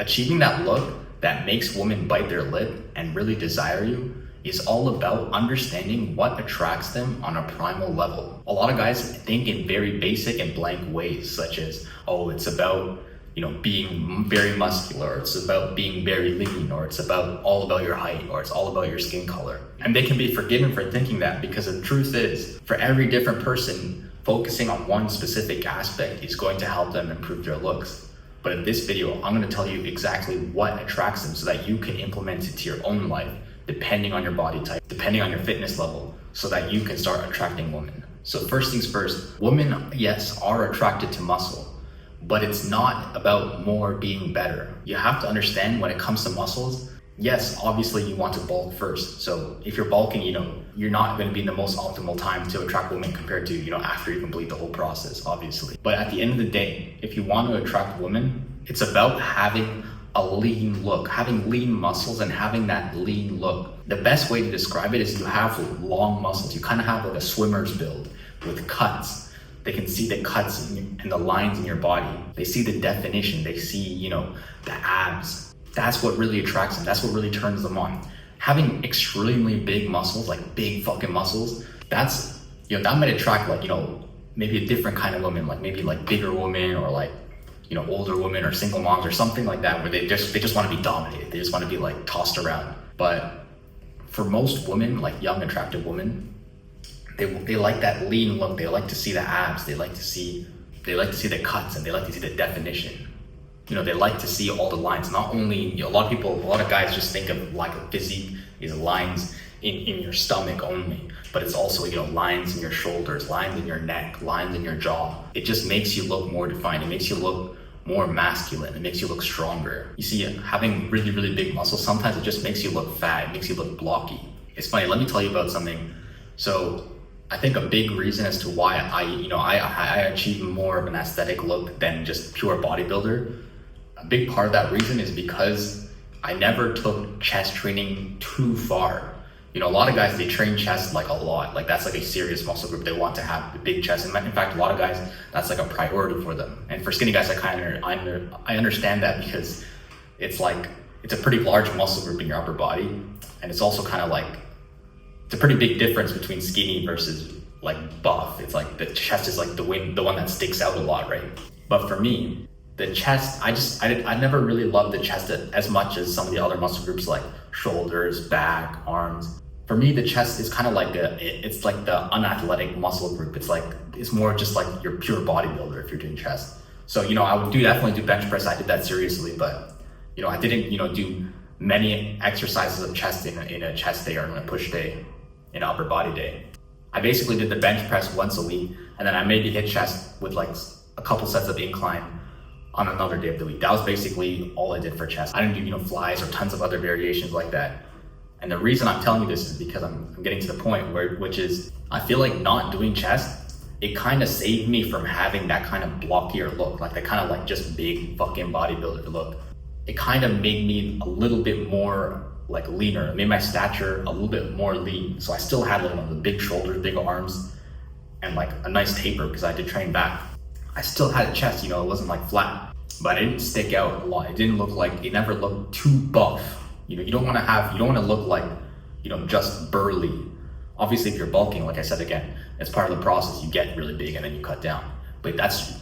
Achieving that look that makes women bite their lip and really desire you is all about understanding what attracts them on a primal level. A lot of guys think in very basic and blank ways, such as, oh, it's about, being very muscular, or it's about being very lean, or it's all about your height, or it's all about your skin color. And they can be forgiven for thinking that, because the truth is, for every different person, focusing on one specific aspect is going to help them improve their looks. But in this video, I'm going to tell you exactly what attracts them so that you can implement it to your own life, depending on your body type, depending on your fitness level, so that you can start attracting women. So first things first, women, yes, are attracted to muscle, but it's not about more being better. You have to understand when it comes to muscles, yes, obviously you want to bulk first. So if you're bulking, you're not going to be in the most optimal time to attract women compared to, after you complete the whole process, obviously. But at the end of the day, if you want to attract women, it's about having a lean look, having lean muscles and having that lean look. The best way to describe it is you have long muscles. You kind of have like a swimmer's build with cuts. They can see the cuts and the lines in your body. They see the definition. They see, the abs. That's what really attracts them. That's what really turns them on. Having extremely big muscles, like big fucking muscles, that's, that might attract maybe a different kind of woman, like maybe like bigger women or like, older women or single moms or something like that, where they just want to be dominated. They just want to be like tossed around. But for most women, like young, attractive women, they like that lean look. They like to see the abs. They like to see the cuts, and they like to see the definition. They like to see all the lines. Not only, a lot of guys just think of like a physique is lines in your stomach only, but it's also, lines in your shoulders, lines in your neck, lines in your jaw. It just makes you look more defined. It makes you look more masculine. It makes you look stronger. You see, having really, really big muscles, sometimes it just makes you look fat. It makes you look blocky. It's funny, let me tell you about something. So I think a big reason as to why I achieve more of an aesthetic look than just pure bodybuilder, a big part of that reason is because I never took chest training too far. A lot of guys, they train chest like a lot. Like that's like a serious muscle group. They want to have a big chest. And in fact, a lot of guys, that's like a priority for them. And for skinny guys, I understand that, because it's a pretty large muscle group in your upper body. And it's also kind of like, it's a pretty big difference between skinny versus like buff. It's like the chest is like the one that sticks out a lot, right? But for me, the chest, I never really loved the chest as much as some of the other muscle groups like shoulders, back, arms. For me, the chest is kind of like it's like the unathletic muscle group. It's more just like your pure bodybuilder if you're doing chest. So, I would definitely do bench press. I did that seriously, but, I didn't, do many exercises of chest in a chest day or in a push day, in an upper body day. I basically did the bench press once a week, and then I maybe hit chest with like a couple sets of incline on another day of the week. That was basically all I did for chest. I didn't do, flies or tons of other variations like that. And the reason I'm telling you this is because I'm getting to the point which is, I feel like not doing chest, it kind of saved me from having that kind of blockier look, like that kind of like just big fucking bodybuilder look. It kind of made me a little bit more like leaner. It made my stature a little bit more lean. So I still had like the big shoulders, big arms, and like a nice taper because I did train back. I still had a chest, it wasn't like flat, but it didn't stick out a lot. It never looked too buff. You don't want to look like, just burly. Obviously, if you're bulking, like I said again, it's part of the process. You get really big and then you cut down. But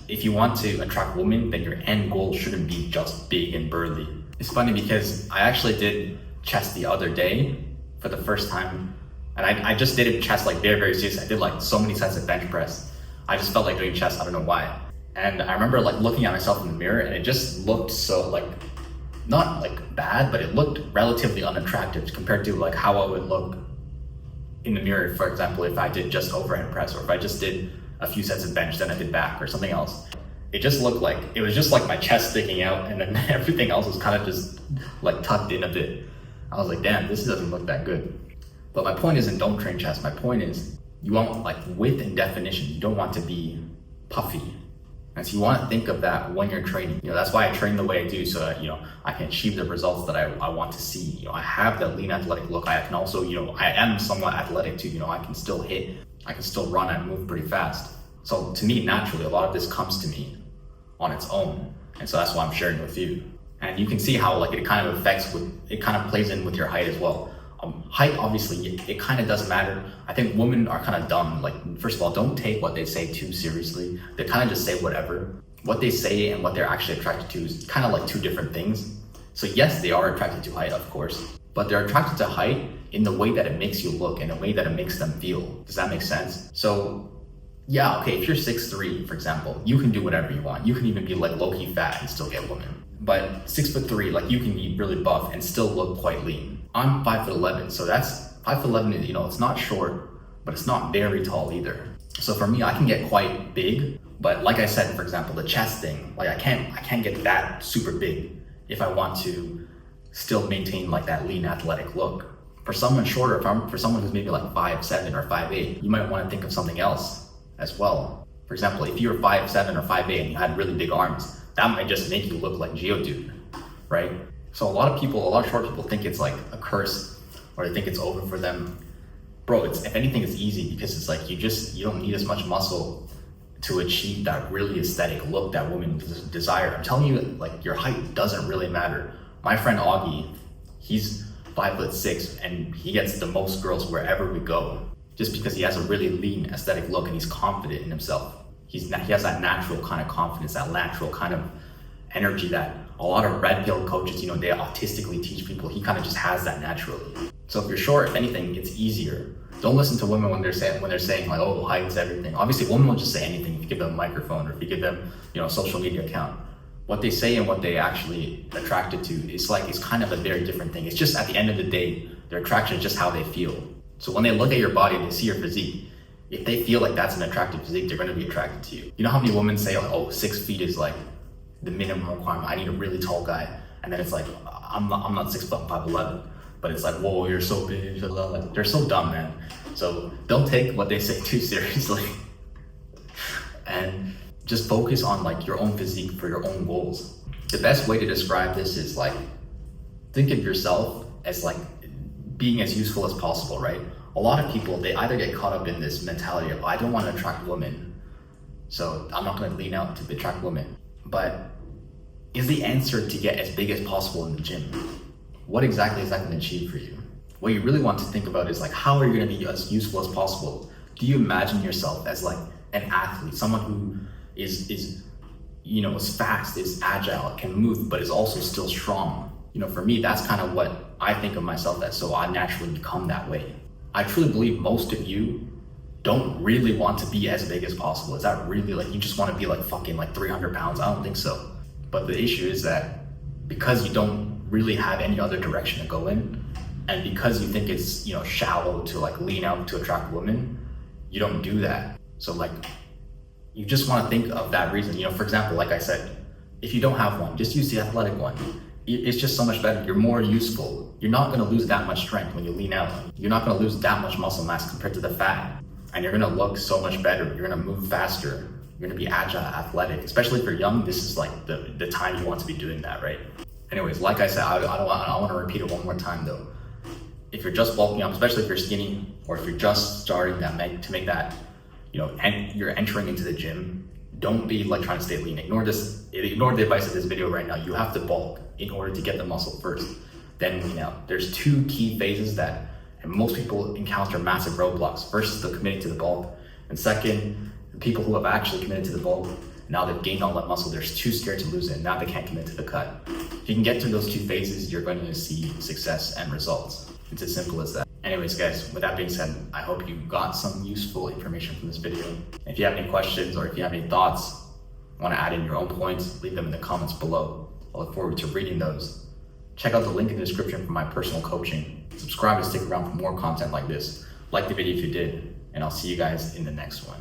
if you want to attract women, then your end goal shouldn't be just big and burly. It's funny because I actually did chest the other day for the first time. And I just did it chest like very, very seriously. I did like so many sets of bench press. I just felt like doing chest, I don't know why. And I remember like looking at myself in the mirror, and it just looked so like, not like bad, but it looked relatively unattractive compared to like how I would look in the mirror, for example, if I did just overhead press, or if I just did a few sets of bench, then I did back or something else. It just looked like, it was just like my chest sticking out, and then everything else was kind of just like tucked in a bit. I was like, damn, this doesn't look that good. But my point isn't don't train chest. My point is you want like width and definition. You don't want to be puffy. And so you want to think of that when you're training. That's why I train the way I do, so that, I can achieve the results that I want to see. I have that lean athletic look. I can also, I am somewhat athletic too. I can still hit, I can still run and move pretty fast. So to me, naturally, a lot of this comes to me on its own. And so that's why I'm sharing with you. And you can see how like it kind of plays in with your height as well. Height, obviously, it kind of does matter. I think women are kind of dumb. Like, first of all, don't take what they say too seriously. They kind of just say whatever. What they say and what they're actually attracted to is kind of like two different things. So yes, they are attracted to height, of course, but they're attracted to height in the way that it makes you look, in the way that it makes them feel. Does that make sense? So yeah, okay, if you're 6'3", for example, you can do whatever you want. You can even be like low-key fat and still get women. But 6'3", like you can be really buff and still look quite lean. I'm 5'11", so that's 5'11", you know, it's not short, but it's not very tall either. So for me, I can get quite big, but like I said, for example, the chest thing, like I can't get that super big if I want to still maintain like that lean athletic look. For someone shorter, for someone who's maybe like 5'7" or 5'8", you might want to think of something else as well. For example, if you're 5'7" or 5'8" and you had really big arms, that might just make you look like Geodude, right? So a lot of short people think it's like a curse, or they think it's over for them. Bro, if anything, it's easy, because it's like you don't need as much muscle to achieve that really aesthetic look that women desire. I'm telling you, like, your height doesn't really matter. My friend Augie, he's 5'6", and he gets the most girls wherever we go, just because he has a really lean aesthetic look and he's confident in himself. He has that natural kind of confidence, that natural kind of energy that a lot of red pill coaches, you know, they autistically teach people. He kind of just has that naturally. So if you're short, if anything, it's easier. Don't listen to women when they're saying like, oh, height's everything. Obviously, women will just say anything if you give them a microphone or if you give them, you know, a social media account. What they say and what they actually attracted to it's kind of a very different thing. It's just, at the end of the day, their attraction is just how they feel. So when they look at your body and they see your physique, if they feel like that's an attractive physique, they're going to be attracted to you. You know how many women say, like, oh, 6 feet is like the minimum requirement. I need a really tall guy. And then it's like, I'm not 6 foot, 5'11". But it's like, whoa, you're so big. Like, they're so dumb, man. So don't take what they say too seriously. And just focus on like your own physique for your own goals. The best way to describe this is like, think of yourself as like being as useful as possible, right? A lot of people, they either get caught up in this mentality of, I don't want to attract women, so I'm not going to lean out to attract women. But is the answer to get as big as possible in the gym? What exactly is that going to achieve for you? What you really want to think about is like, how are you going to be as useful as possible? Do you imagine yourself as like an athlete, someone who is you know, is fast, is agile, can move, but is also still strong? You know, for me, that's kind of what I think of myself as, so I naturally become that way. I truly believe most of you don't really want to be as big as possible. Is that really like, you just want to be like fucking like 300 pounds? I don't think so. But the issue is that because you don't really have any other direction to go in, and because you think it's, you know, shallow to like lean out to attract women, you don't do that. So like, you just want to think of that reason. You know, for example, like I said, if you don't have one, just use the athletic one. It's just so much better. You're more useful. You're not going to lose that much strength when you lean out. You're not going to lose that much muscle mass compared to the fat. And you're going to look so much better. You're going to move faster. You're going to be agile, athletic. Especially if you're young, this is like the time you want to be doing that, right? Anyways, like I said, I want to repeat it one more time though. If you're just bulking up, especially if you're skinny, or if you're just starting to make that, you know, and you're entering into the gym, don't be like trying to stay lean. Ignore the advice of this video right now. You have to bulk in order to get the muscle first, then lean out. There's two key phases that most people encounter massive roadblocks. First is the committing to the bulk, and second, the people who have actually committed to the bulk, now they've gained all that muscle, they're too scared to lose it, and now they can't commit to the cut. If you can get through those two phases, you're going to see success and results. It's as simple as that. Anyways, guys, with that being said, I hope you got some useful information from this video. If you have any questions or if you have any thoughts, want to add in your own points, leave them in the comments below. I look forward to reading those. Check out the link in the description for my personal coaching. Subscribe and stick around for more content like this. Like the video if you did, and I'll see you guys in the next one.